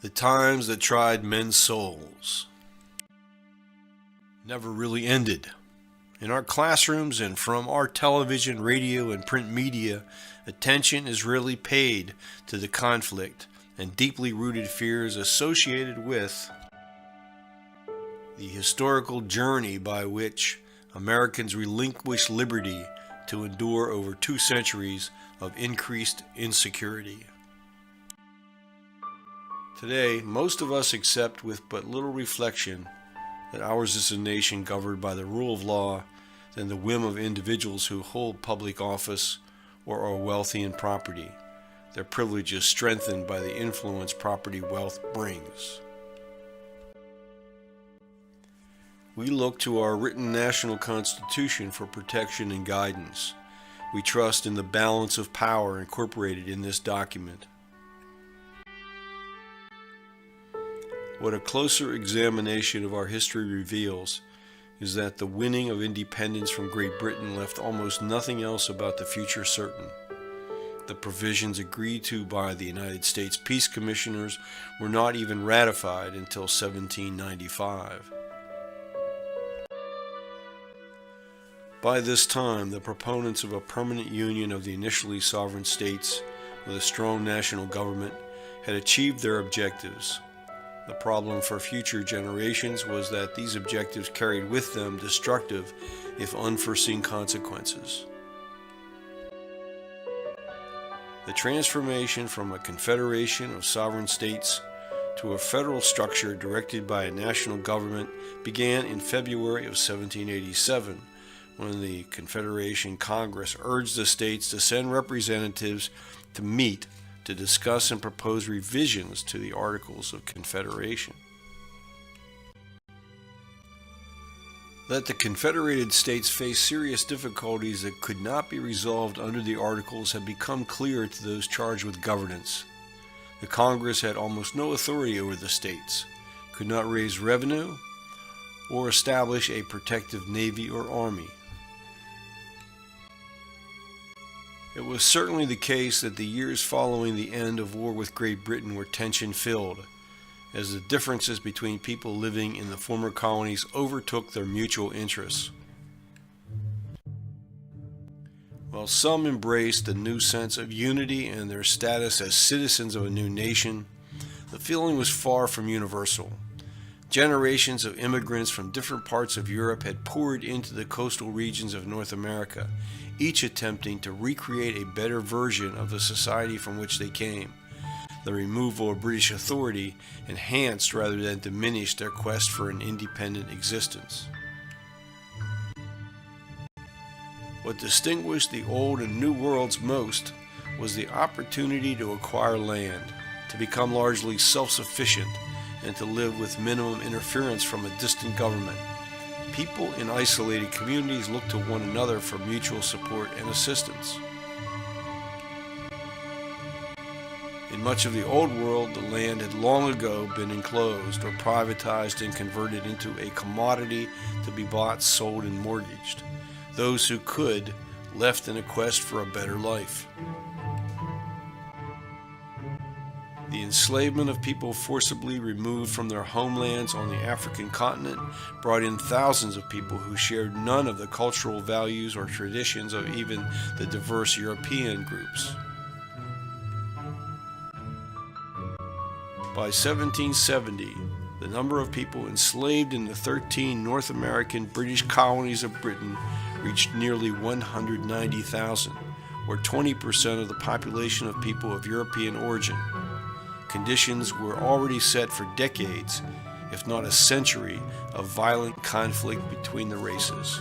The times that tried men's souls never really ended. In our classrooms and from our television, radio, and print media, attention is rarely paid to the conflict and deeply rooted fears associated with the historical journey by which Americans relinquished liberty to endure over 2 centuries of increased insecurity. Today, most of us accept with but little reflection that ours is a nation governed by the rule of law than the whim of individuals who hold public office or are wealthy in property, their privileges strengthened by the influence property wealth brings. We look to our written national constitution for protection and guidance. We trust in the balance of power incorporated in this document. What a closer examination of our history reveals is that the winning of independence from Great Britain left almost nothing else about the future certain. The provisions agreed to by the United States Peace Commissioners were not even ratified until 1795. By this time, the proponents of a permanent union of the initially sovereign states with a strong national government had achieved their objectives. The problem for future generations was that these objectives carried with them destructive, if unforeseen, consequences. The transformation from a confederation of sovereign states to a federal structure directed by a national government began in February of 1787, when the Confederation Congress urged the states to send representatives to meet to discuss and propose revisions to the Articles of Confederation. That the Confederated States faced serious difficulties that could not be resolved under the Articles had become clear to those charged with governance. The Congress had almost no authority over the states, could not raise revenue, or establish a protective navy or army. It was certainly the case that the years following the end of war with Great Britain were tension-filled, as the differences between people living in the former colonies overtook their mutual interests. While some embraced the new sense of unity and their status as citizens of a new nation, the feeling was far from universal. Generations of immigrants from different parts of Europe had poured into the coastal regions of North America, each attempting to recreate a better version of the society from which they came. The removal of British authority enhanced rather than diminished their quest for an independent existence. What distinguished the old and new worlds most was the opportunity to acquire land, to become largely self-sufficient, and to live with minimum interference from a distant government. People in isolated communities looked to one another for mutual support and assistance. In much of the Old World, the land had long ago been enclosed or privatized and converted into a commodity to be bought, sold, and mortgaged. Those who could left in a quest for a better life. The enslavement of people forcibly removed from their homelands on the African continent brought in thousands of people who shared none of the cultural values or traditions of even the diverse European groups. By 1770, the number of people enslaved in the 13 North American British colonies of Britain reached nearly 190,000, or 20% of the population of people of European origin. Conditions were already set for decades, if not a century, of violent conflict between the races.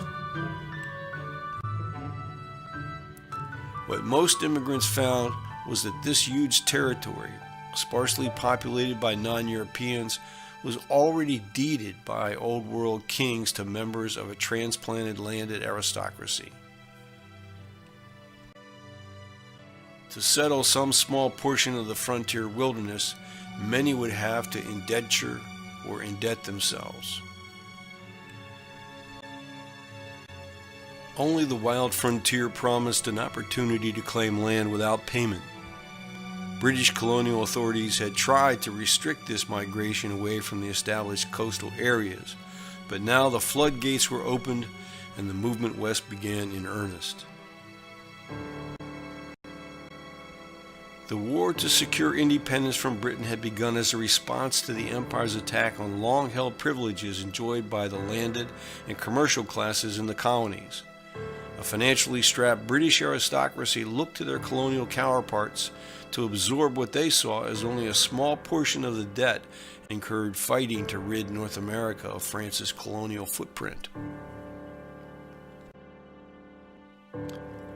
What most immigrants found was that this huge territory, sparsely populated by non-Europeans, was already deeded by Old World kings to members of a transplanted landed aristocracy. To settle some small portion of the frontier wilderness, many would have to indenture or indebt themselves. Only the wild frontier promised an opportunity to claim land without payment. British colonial authorities had tried to restrict this migration away from the established coastal areas, but now the floodgates were opened and the movement west began in earnest. The war to secure independence from Britain had begun as a response to the empire's attack on long-held privileges enjoyed by the landed and commercial classes in the colonies. A financially strapped British aristocracy looked to their colonial counterparts to absorb what they saw as only a small portion of the debt incurred fighting to rid North America of France's colonial footprint.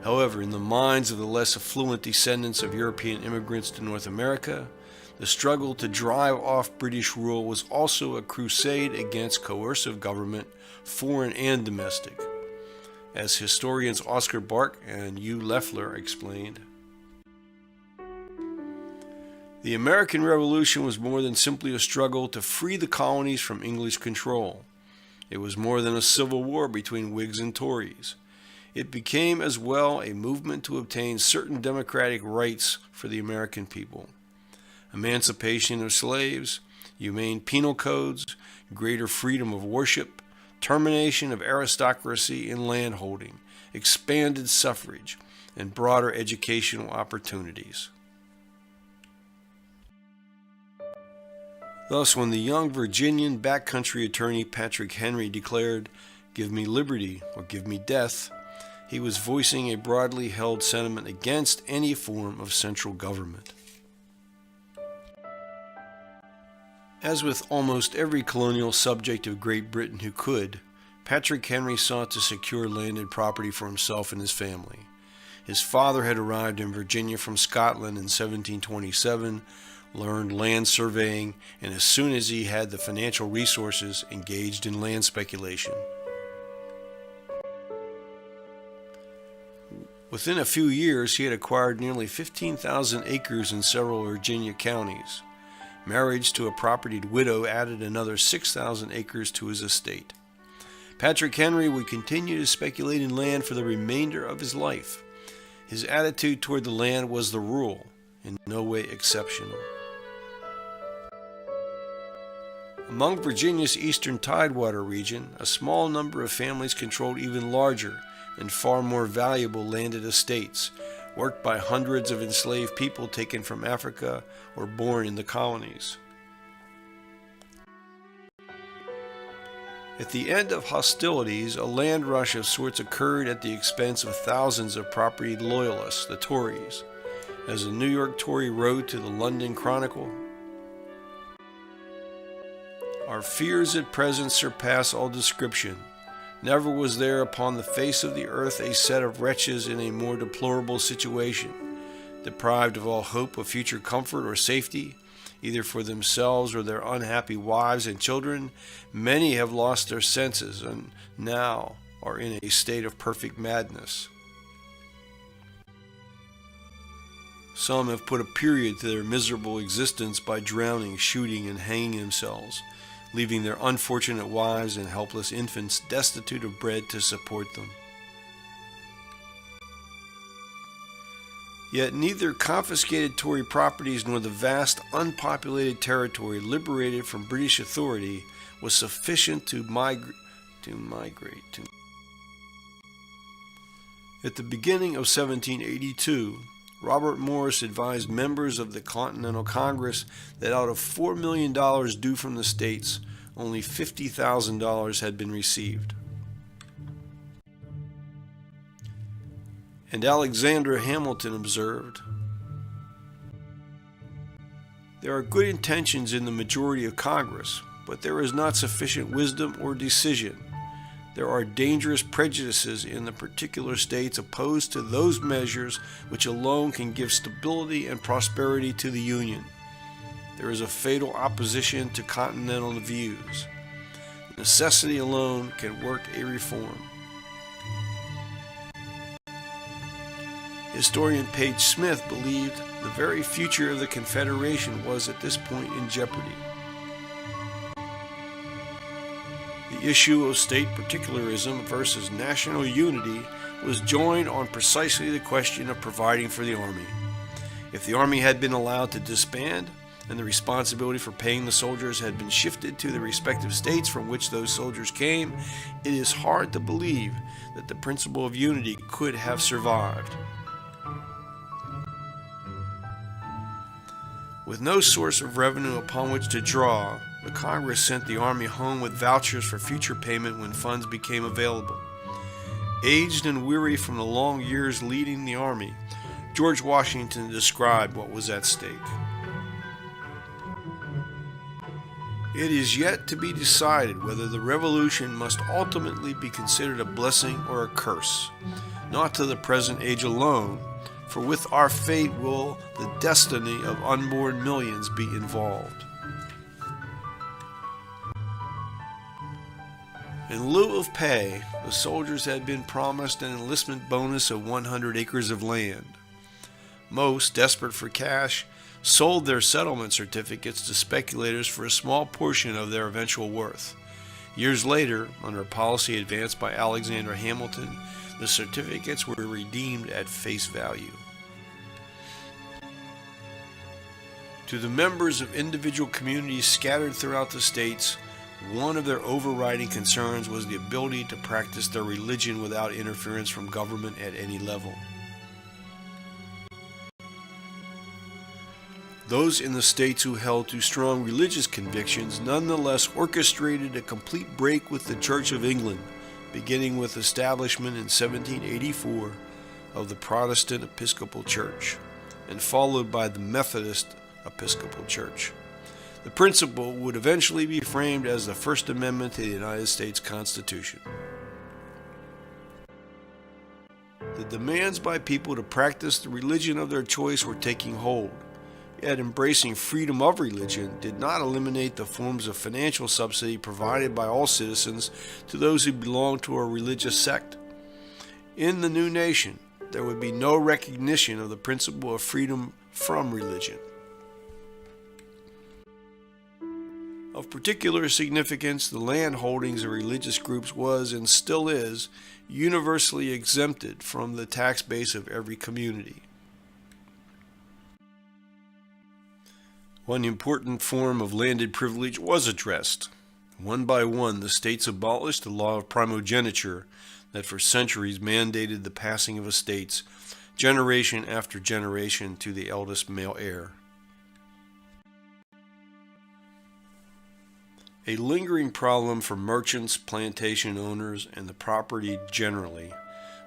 However, in the minds of the less affluent descendants of European immigrants to North America, the struggle to drive off British rule was also a crusade against coercive government, foreign and domestic. As historians Oscar Bark and Hugh Leffler explained, the American Revolution was more than simply a struggle to free the colonies from English control. It was more than a civil war between Whigs and Tories. It became as well a movement to obtain certain democratic rights for the American people. Emancipation of slaves, humane penal codes, greater freedom of worship, termination of aristocracy in landholding, expanded suffrage, and broader educational opportunities. Thus, when the young Virginian backcountry attorney Patrick Henry declared, "Give me liberty or give me death," he was voicing a broadly held sentiment against any form of central government. As with almost every colonial subject of Great Britain who could, Patrick Henry sought to secure landed property for himself and his family. His father had arrived in Virginia from Scotland in 1727, learned land surveying, and as soon as he had the financial resources, engaged in land speculation. Within a few years, he had acquired nearly 15,000 acres in several Virginia counties. Marriage to a propertied widow added another 6,000 acres to his estate. Patrick Henry would continue to speculate in land for the remainder of his life. His attitude toward the land was the rule, in no way exceptional. Among Virginia's eastern tidewater region, a small number of families controlled even larger and far more valuable landed estates, worked by hundreds of enslaved people taken from Africa or born in the colonies. At the end of hostilities, a land rush of sorts occurred at the expense of thousands of propertied loyalists, the Tories. As a New York Tory wrote to the London Chronicle, "Our fears at present surpass all description. Never was there upon the face of the earth a set of wretches in a more deplorable situation. Deprived of all hope of future comfort or safety, either for themselves or their unhappy wives and children, many have lost their senses and now are in a state of perfect madness. Some have put a period to their miserable existence by drowning, shooting, and hanging themselves, leaving their unfortunate wives and helpless infants destitute of bread to support them. Yet neither confiscated Tory properties nor the vast unpopulated territory liberated from British authority was sufficient to migrate. At the beginning of 1782, Robert Morris advised members of the Continental Congress that out of $4 million due from the states, only $50,000 had been received. And Alexander Hamilton observed, "There are good intentions in the majority of Congress, but there is not sufficient wisdom or decision. There are dangerous prejudices in the particular states opposed to those measures which alone can give stability and prosperity to the Union. There is a fatal opposition to continental views. Necessity alone can work a reform." Historian Page Smith believed the very future of the Confederation was at this point in jeopardy. The issue of state particularism versus national unity was joined on precisely the question of providing for the army. If the Army had been allowed to disband, and the responsibility for paying the soldiers had been shifted to the respective states from which those soldiers came, it is hard to believe that the principle of unity could have survived. With no source of revenue upon which to draw, the Congress sent the Army home with vouchers for future payment when funds became available. Aged and weary from the long years leading the Army, George Washington described what was at stake. It is yet to be decided whether the revolution must ultimately be considered a blessing or a curse, not to the present age alone, for with our fate will the destiny of unborn millions be involved. In lieu of pay, the soldiers had been promised an enlistment bonus of 100 acres of land. Most, desperate for cash, sold their settlement certificates to speculators for a small portion of their eventual worth. Years later, under a policy advanced by Alexander Hamilton, the certificates were redeemed at face value. To the members of individual communities scattered throughout the states, one of their overriding concerns was the ability to practice their religion without interference from government at any level. Those in the states who held to strong religious convictions nonetheless orchestrated a complete break with the Church of England, beginning with establishment in 1784 of the Protestant Episcopal Church, and followed by the Methodist Episcopal Church. The principle would eventually be framed as the First Amendment to the United States Constitution. The demands by people to practice the religion of their choice were taking hold. Yet embracing freedom of religion did not eliminate the forms of financial subsidy provided by all citizens to those who belonged to a religious sect. In the new nation, there would be no recognition of the principle of freedom from religion. Of particular significance, the land holdings of religious groups was, and still is, universally exempted from the tax base of every community. One important form of landed privilege was addressed. One by one, the states abolished the law of primogeniture that for centuries mandated the passing of estates, generation after generation, to the eldest male heir. A lingering problem for merchants, plantation owners, and the property generally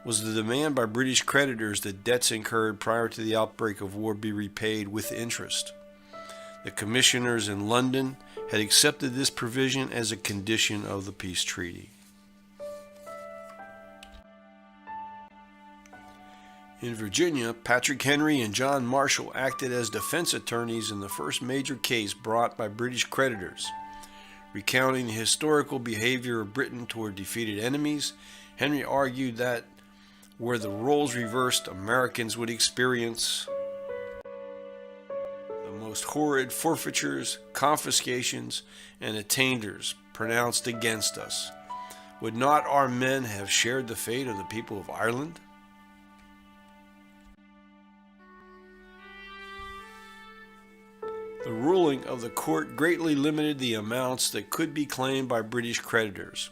was the demand by British creditors that debts incurred prior to the outbreak of war be repaid with interest. The commissioners in London had accepted this provision as a condition of the peace treaty. In Virginia, Patrick Henry and John Marshall acted as defense attorneys in the first major case brought by British creditors. Recounting the historical behavior of Britain toward defeated enemies, Henry argued that were the roles reversed, Americans would experience most horrid forfeitures, confiscations, and attainders pronounced against us. Would not our men have shared the fate of the people of Ireland? The ruling of the court greatly limited the amounts that could be claimed by British creditors.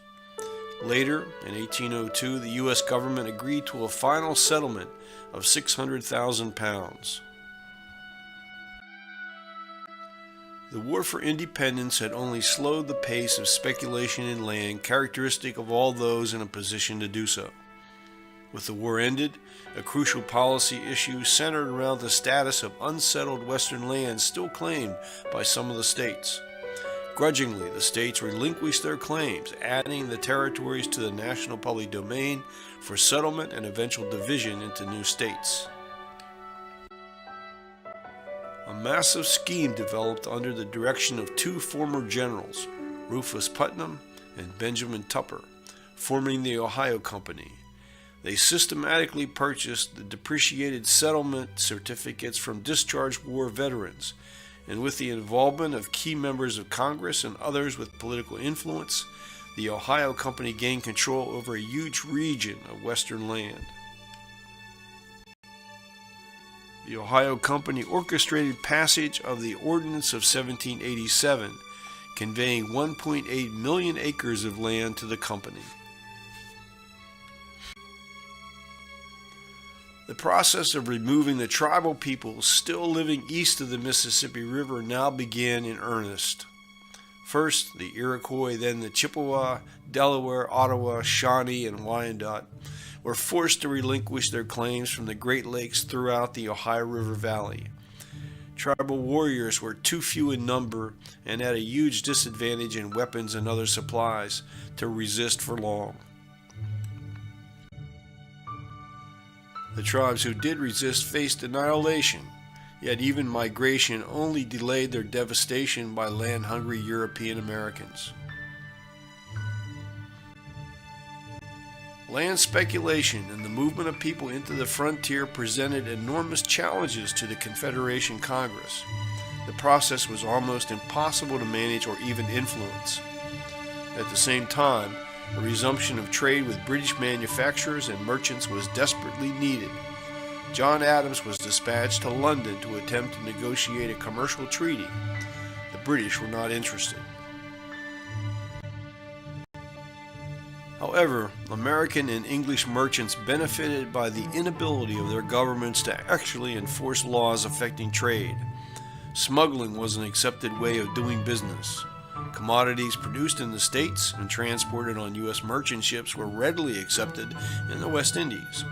Later, in 1802, the U.S. government agreed to a final settlement of £600,000. The war for independence had only slowed the pace of speculation in land characteristic of all those in a position to do so. With the war ended, a crucial policy issue centered around the status of unsettled western lands still claimed by some of the states. Grudgingly, the states relinquished their claims, adding the territories to the national public domain for settlement and eventual division into new states. A massive scheme developed under the direction of two former generals, Rufus Putnam and Benjamin Tupper, forming the Ohio Company. They systematically purchased the depreciated settlement certificates from discharged war veterans, and with the involvement of key members of Congress and others with political influence, the Ohio Company gained control over a huge region of western land. The Ohio Company orchestrated passage of the Ordinance of 1787, conveying 1.8 million acres of land to the company. The process of removing the tribal peoples still living east of the Mississippi River now began in earnest. First, the Iroquois, then the Chippewa, Delaware, Ottawa, Shawnee, and Wyandot were forced to relinquish their claims from the Great Lakes throughout the Ohio River Valley. Tribal warriors were too few in number and at a huge disadvantage in weapons and other supplies to resist for long. The tribes who did resist faced annihilation, yet even migration only delayed their devastation by land-hungry European Americans. Land speculation and the movement of people into the frontier presented enormous challenges to the Confederation Congress. The process was almost impossible to manage or even influence. At the same time, a resumption of trade with British manufacturers and merchants was desperately needed. John Adams was dispatched to London to attempt to negotiate a commercial treaty. The British were not interested. However, American and English merchants benefited by the inability of their governments to actually enforce laws affecting trade. Smuggling was an accepted way of doing business. Commodities produced in the States and transported on U.S. merchant ships were readily accepted in the West Indies.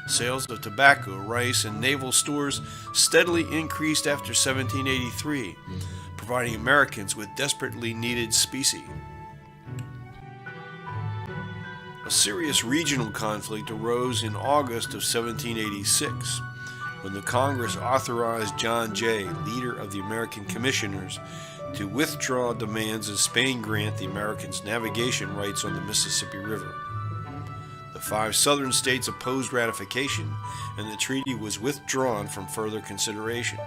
Sales of tobacco, rice, and naval stores steadily increased after 1783, providing Americans with desperately needed specie. A serious regional conflict arose in August of 1786, when the Congress authorized John Jay, leader of the American Commissioners, to withdraw demands that Spain grant the Americans navigation rights on the Mississippi River. The 5 southern states opposed ratification, and the treaty was withdrawn from further consideration.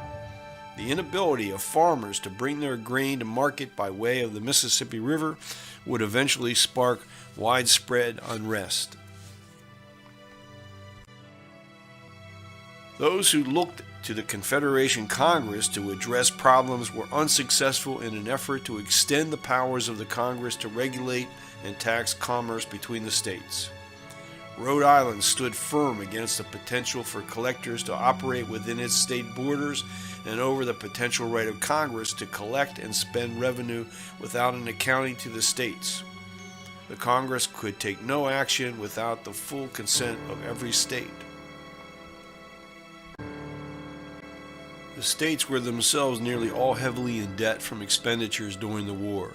The inability of farmers to bring their grain to market by way of the Mississippi River would eventually spark widespread unrest. Those who looked to the Confederation Congress to address problems were unsuccessful in an effort to extend the powers of the Congress to regulate and tax commerce between the states. Rhode Island stood firm against the potential for collectors to operate within its state borders and over the potential right of Congress to collect and spend revenue without an accounting to the states. The Congress could take no action without the full consent of every state. The states were themselves nearly all heavily in debt from expenditures during the war,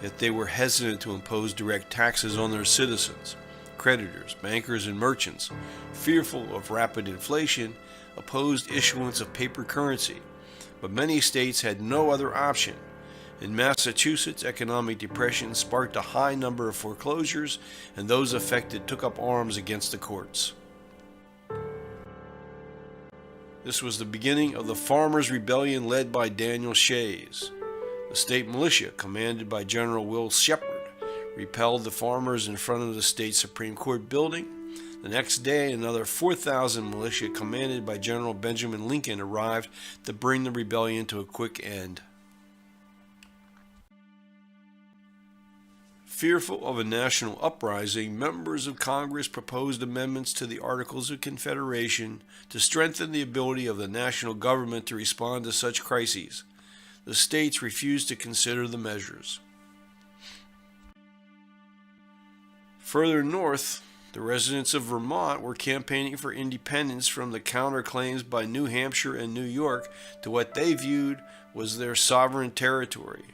yet they were hesitant to impose direct taxes on their citizens. Creditors, bankers, and merchants, fearful of rapid inflation, opposed issuance of paper currency, but many states had no other option. In Massachusetts, economic depression sparked a high number of foreclosures, and those affected took up arms against the courts. This was the beginning of the Farmers' Rebellion led by Daniel Shays. The state militia, commanded by General Will Shepherd, repelled the farmers in front of the state Supreme Court building. The next day, another 4,000 militia, commanded by General Benjamin Lincoln, arrived to bring the rebellion to a quick end. Fearful of a national uprising, members of Congress proposed amendments to the Articles of Confederation to strengthen the ability of the national government to respond to such crises. The states refused to consider the measures. Further north, the residents of Vermont were campaigning for independence from the counterclaims by New Hampshire and New York to what they viewed was their sovereign territory.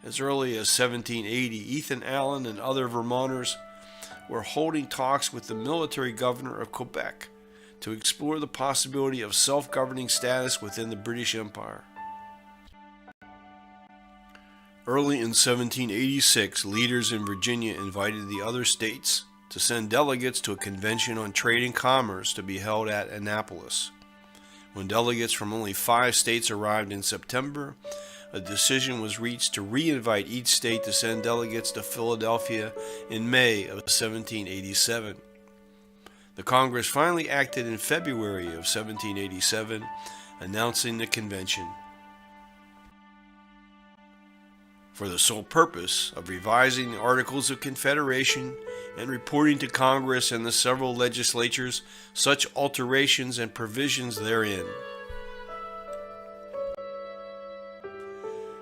As early as 1780, Ethan Allen and other Vermonters were holding talks with the military governor of Quebec to explore the possibility of self-governing status within the British Empire. Early in 1786, leaders in Virginia invited the other states to send delegates to a convention on trade and commerce to be held at Annapolis. When delegates from only 5 states arrived in September, a decision was reached to re-invite each state to send delegates to Philadelphia in May of 1787. The Congress finally acted in February of 1787, announcing the convention for the sole purpose of revising the Articles of Confederation and reporting to Congress and the several legislatures such alterations and provisions therein.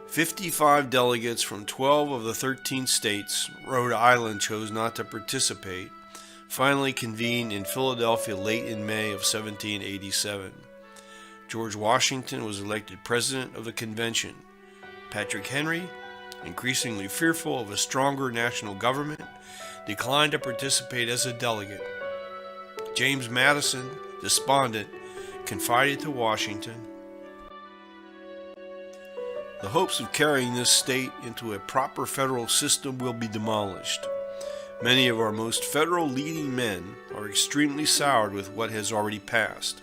55 delegates from 12 of the 13 states, Rhode Island chose not to participate, finally convened in Philadelphia late in May of 1787. George Washington was elected president of the convention. Patrick Henry, increasingly fearful of a stronger national government, declined to participate as a delegate. James Madison, despondent, confided to Washington, "The hopes of carrying this state into a proper federal system will be demolished. Many of our most federal leading men are extremely soured with what has already passed.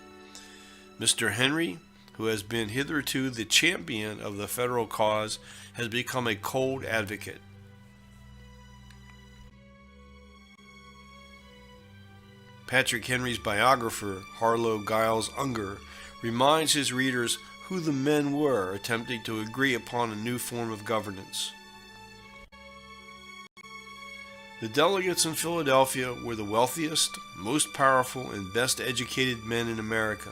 Mr. Henry, who has been hitherto the champion of the federal cause, has become a cold advocate." Patrick Henry's biographer, Harlow Giles Unger, reminds his readers who the men were attempting to agree upon a new form of governance. The delegates in Philadelphia were the wealthiest, most powerful, and best educated men in America.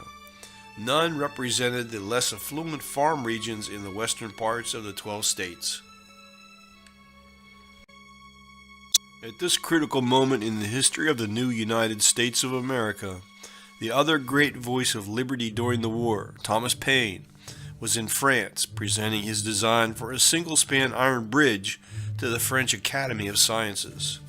None represented the less affluent farm regions in the western parts of the 12 states. At this critical moment in the history of the new United States of America, the other great voice of liberty during the war, Thomas Paine, was in France presenting his design for a single-span iron bridge to the French Academy of Sciences.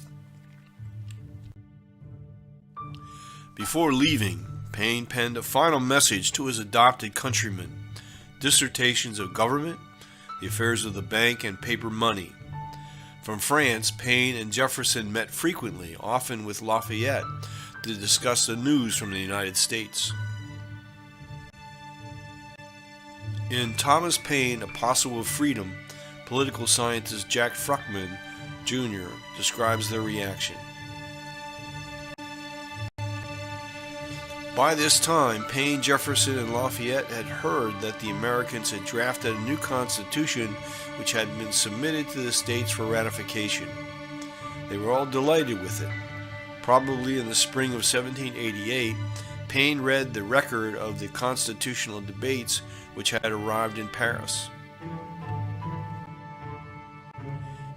Before leaving, Paine penned a final message to his adopted countrymen, dissertations of government, the affairs of the bank, and paper money. From France, Paine and Jefferson met frequently, often with Lafayette, to discuss the news from the United States. In Thomas Paine, Apostle of Freedom, political scientist Jack Fruchtman, Jr. describes their reaction. By this time, Paine, Jefferson, and Lafayette had heard that the Americans had drafted a new constitution which had been submitted to the states for ratification. They were all delighted with it. Probably in the spring of 1788, Paine read the record of the constitutional debates which had arrived in Paris.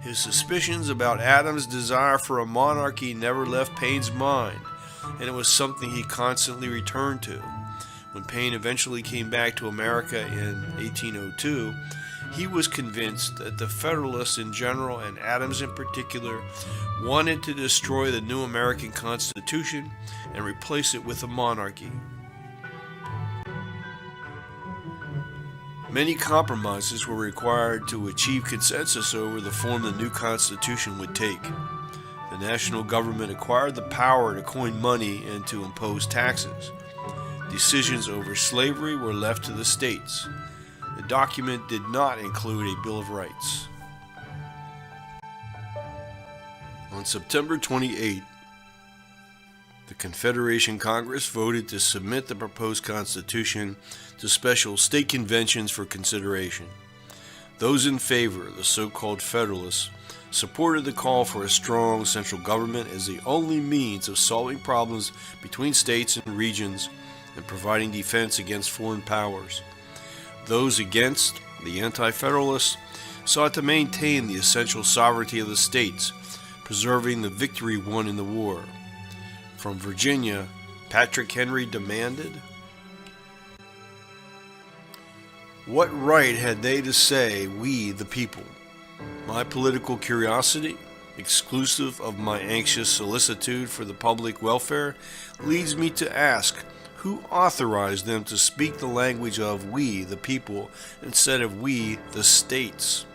His suspicions about Adams' desire for a monarchy never left Paine's mind, and it was something he constantly returned to. When Paine eventually came back to America in 1802, he was convinced that the Federalists in general, and Adams in particular, wanted to destroy the new American Constitution and replace it with a monarchy. Many compromises were required to achieve consensus over the form the new Constitution would take. The national government acquired the power to coin money and to impose taxes. Decisions over slavery were left to the states. The document did not include a Bill of Rights. On September 28, the Confederation Congress voted to submit the proposed Constitution to special state conventions for consideration. Those in favor, the so-called Federalists, supported the call for a strong central government as the only means of solving problems between states and regions and providing defense against foreign powers. Those against, the anti-Federalists, sought to maintain the essential sovereignty of the states, preserving the victory won in the war. From Virginia, Patrick Henry demanded, "What right had they to say, 'we, the people'? My political curiosity, exclusive of my anxious solicitude for the public welfare, leads me to ask, who authorized them to speak the language of 'we, the people,' instead of 'we, the states'?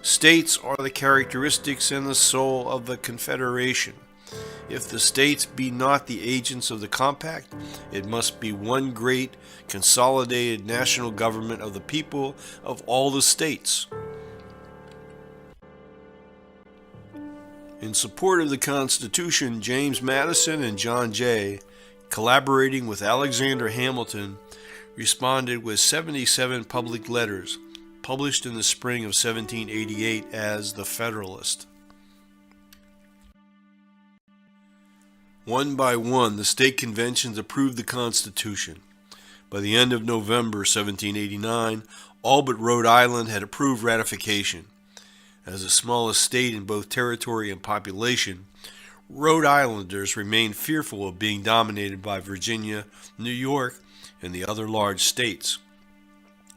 States are the characteristics and the soul of the Confederation. If the states be not the agents of the compact, it must be one great, consolidated national government of the people of all the states." In support of the Constitution, James Madison and John Jay, collaborating with Alexander Hamilton, responded with 77 public letters, published in the spring of 1788 as The Federalist. One by one, the state conventions approved the Constitution. By the end of November 1789, all but Rhode Island had approved ratification. As the smallest state in both territory and population, Rhode Islanders remained fearful of being dominated by Virginia, New York, and the other large states.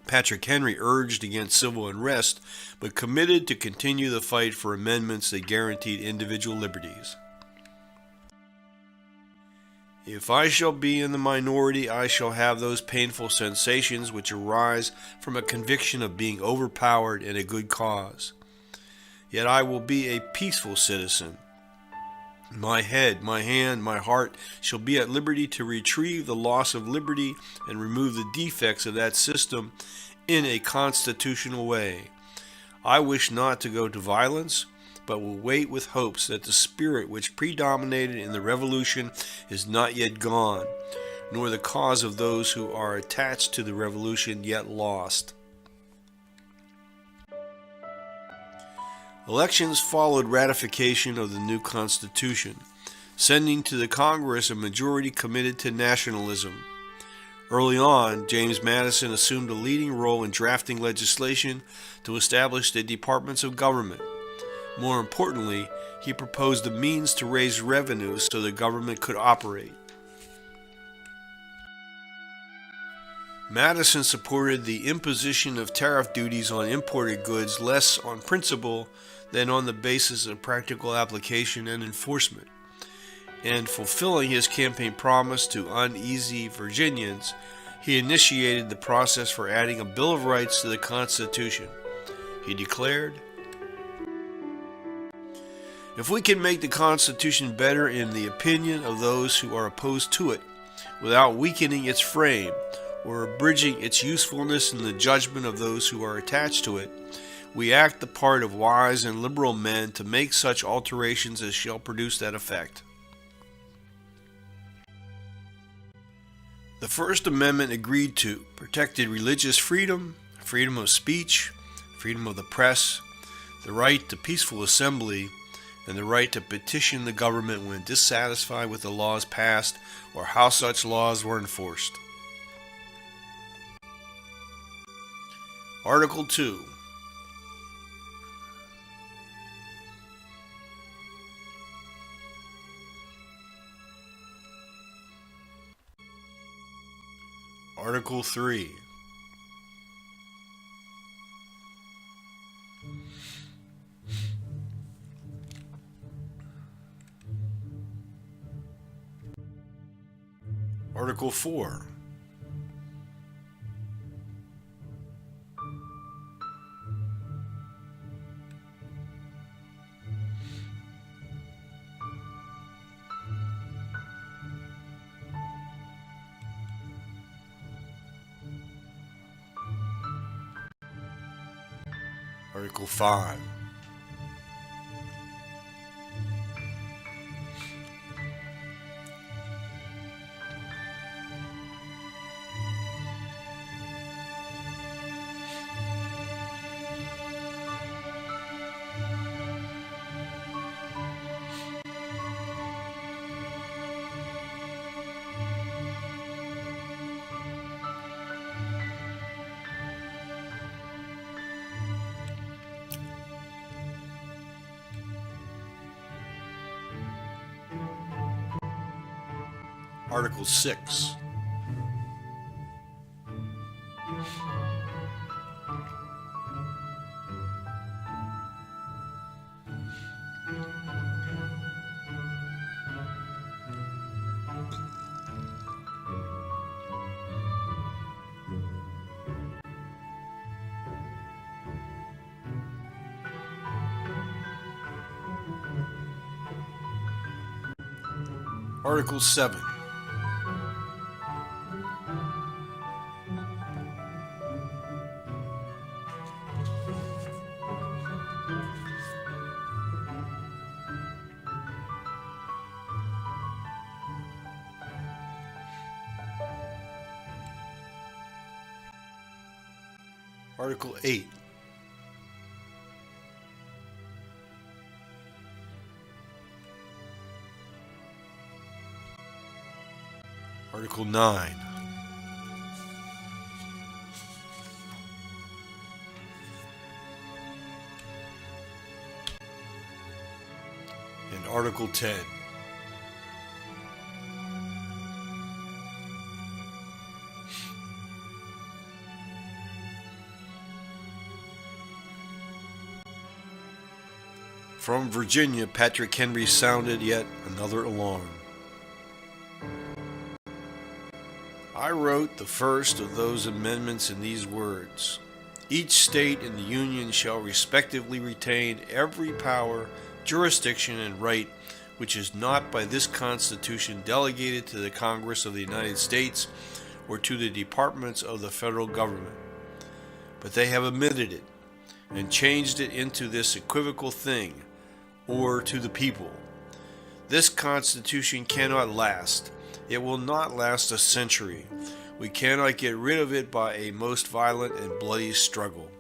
Patrick Henry urged against civil unrest, but committed to continue the fight for amendments that guaranteed individual liberties. If I shall be in the minority, I shall have those painful sensations which arise from a conviction of being overpowered in a good cause. Yet I will be a peaceful citizen. My head, my hand, my heart shall be at liberty to retrieve the loss of liberty and remove the defects of that system in a constitutional way. I wish not to go to violence, but will wait with hopes that the spirit which predominated in the Revolution is not yet gone, nor the cause of those who are attached to the Revolution yet lost. Elections followed ratification of the new Constitution, sending to the Congress a majority committed to nationalism. Early on, James Madison assumed a leading role in drafting legislation to establish the departments of government. More importantly, he proposed the means to raise revenues so the government could operate. Madison supported the imposition of tariff duties on imported goods less on principle than on the basis of practical application and enforcement. And fulfilling his campaign promise to uneasy Virginians, he initiated the process for adding a Bill of Rights to the Constitution. He declared, "If we can make the Constitution better in the opinion of those who are opposed to it, without weakening its frame, or abridging its usefulness in the judgment of those who are attached to it, we act the part of wise and liberal men to make such alterations as shall produce that effect." The First Amendment agreed to protected religious freedom, freedom of speech, freedom of the press, the right to peaceful assembly, and the right to petition the government when dissatisfied with the laws passed or how such laws were enforced. Article 2. Article 3. Article 4. Article 5. Article 6. Article 7. Article 8. Article 9. And Article 10. From Virginia, Patrick Henry sounded yet another alarm. I wrote the first of those amendments in these words: each state in the Union shall respectively retain every power, jurisdiction, and right which is not by this Constitution delegated to the Congress of the United States or to the departments of the federal government. But they have omitted it and changed it into this equivocal thing, or to the people. This Constitution cannot last. It will not last a century. We cannot get rid of it by a most violent and bloody struggle.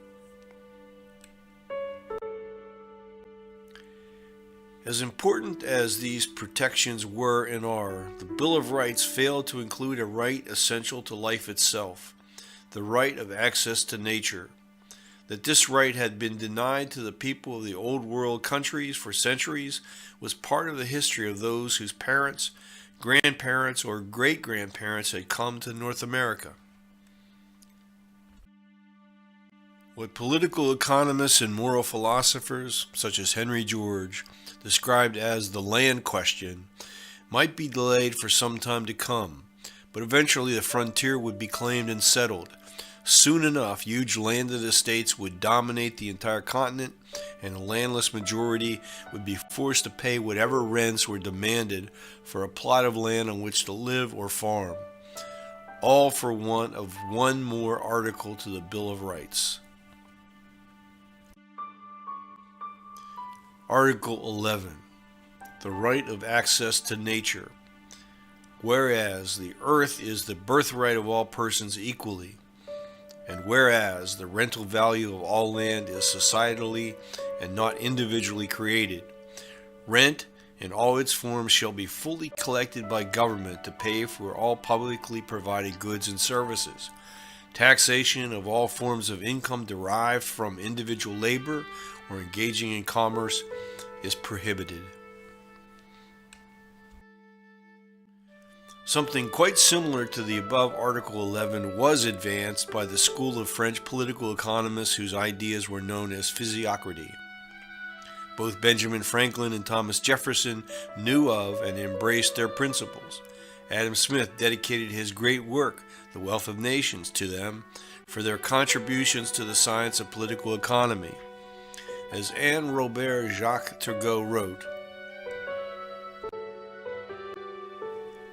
As important as these protections were and are, the Bill of Rights failed to include a right essential to life itself, the right of access to nature. That this right had been denied to the people of the Old World countries for centuries was part of the history of those whose parents, grandparents, or great-grandparents had come to North America. What political economists and moral philosophers, such as Henry George, described as the land question, might be delayed for some time to come, but eventually the frontier would be claimed and settled. Soon enough, huge landed estates would dominate the entire continent, and a landless majority would be forced to pay whatever rents were demanded for a plot of land on which to live or farm, all for want of one more article to the Bill of Rights. Article 11. The right of access to nature. Whereas the earth is the birthright of all persons equally, and whereas the rental value of all land is societally and not individually created, rent in all its forms shall be fully collected by government to pay for all publicly provided goods and services. Taxation of all forms of income derived from individual labor or engaging in commerce is prohibited. Something quite similar to the above Article 11 was advanced by the school of French political economists whose ideas were known as physiocracy. Both Benjamin Franklin and Thomas Jefferson knew of and embraced their principles. Adam Smith dedicated his great work, The Wealth of Nations, to them for their contributions to the science of political economy. As Anne Robert Jacques Turgot wrote,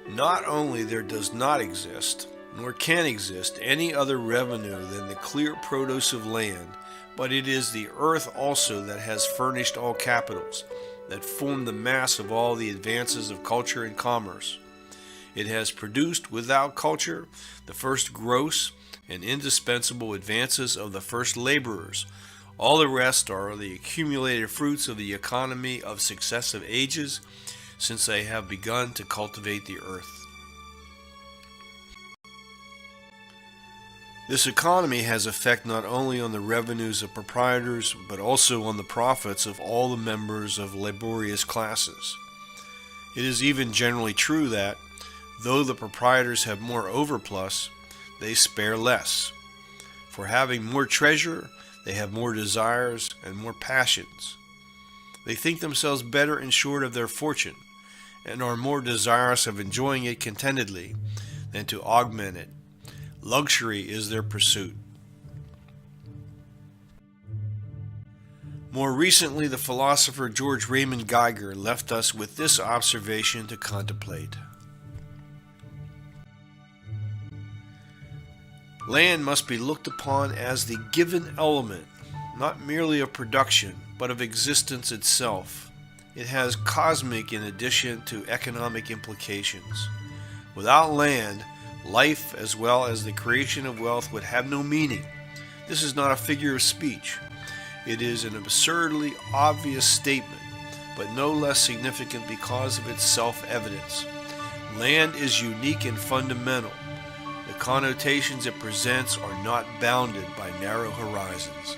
not only there does not exist, nor can exist, any other revenue than the clear produce of land, but it is the earth also that has furnished all capitals, that form the mass of all the advances of culture and commerce. It has produced without culture the first gross and indispensable advances of the first laborers. All the rest are the accumulated fruits of the economy of successive ages, since they have begun to cultivate the earth. This economy has effect not only on the revenues of proprietors, but also on the profits of all the members of laborious classes. It is even generally true that, though the proprietors have more overplus, they spare less. For having more treasure, they have more desires and more passions. They think themselves better insured of their fortune, and are more desirous of enjoying it contentedly than to augment it. Luxury is their pursuit. More recently, the philosopher George Raymond Geiger left us with this observation to contemplate. Land must be looked upon as the given element, not merely of production, but of existence itself. It has cosmic in addition to economic implications. Without land, life as well as the creation of wealth would have no meaning. This is not a figure of speech. It is an absurdly obvious statement, but no less significant because of its self-evidence. Land is unique and fundamental. The connotations it presents are not bounded by narrow horizons.